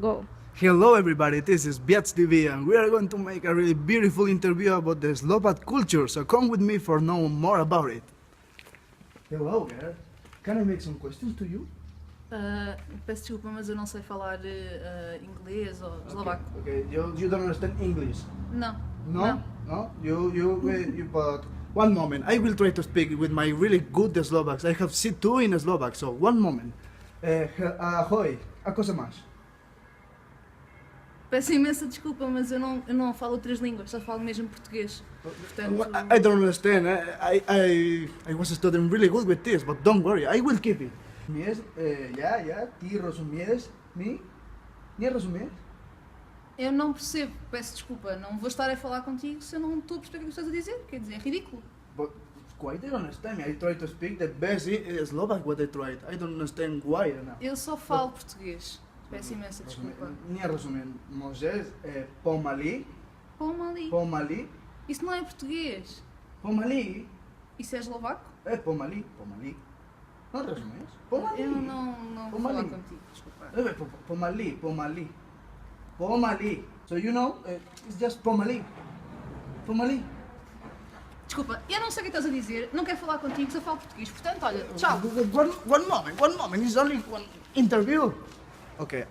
Go. Hello everybody, this is Biac TV and we are going to make a really beautiful interview about the Slovak culture, so come with me for know more about it. Hello girl, can I make some questions to you? Peço desculpa, mas eu não sei falar inglês ou eslovaco. Okay, you don't understand English? Não. No? No? But one moment, I will try to speak with my really good Slovaks. I have C2 in Slovak, so one moment. Ahoj, ako sa máš? Peço imensa desculpa, mas eu não falo outras línguas, só falo mesmo português. Portanto, I don't understand. I was studying really good with this, but don't worry, I will keep it. Mies, ti rozumiesz mi? Nie rozumiesz? eu não percebo, peço desculpa, não vou estar a falar contigo se eu não estou a perceber o que estás a dizer, quer dizer, é ridículo. But why they don't understand me? I try to speak the best Slovak what I tried. I don't understand why now. Eu só falo português, peço imensa desculpa. Nie rozumiem. Możesz pomali? Pomali, Pomali? isso não é português, Pomali? isso é eslovaco? Pomali? Pomali? Não rozumiesz? Pomali? Eu não vou Pomali. falar contigo, desculpa. Pomali, pomali. Pomali. So you know, it's just pomali. Pomali. Desculpa, eu não sei o que estás a dizer, não quero falar contigo, só falo português, portanto, olha, tchau. One moment, it's only one interview. Okay,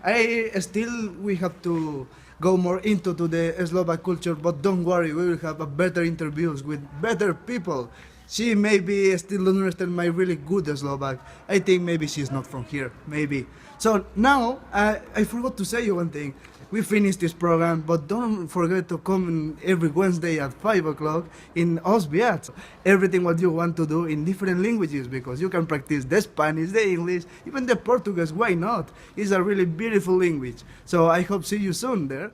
we have to go more into the Slovak culture, but don't worry, we will have a better interviews with better people. She maybe still don't understand my really good Slovak. I think maybe she's not from here, maybe. So now, I forgot to say you one thing. We finished this program, but don't forget to come every Wednesday at 5 o'clock in Osbiat. Everything what you want to do in different languages, because you can practice the Spanish, the English, even the Portuguese, why not? It's a really beautiful language. So I hope see you soon there.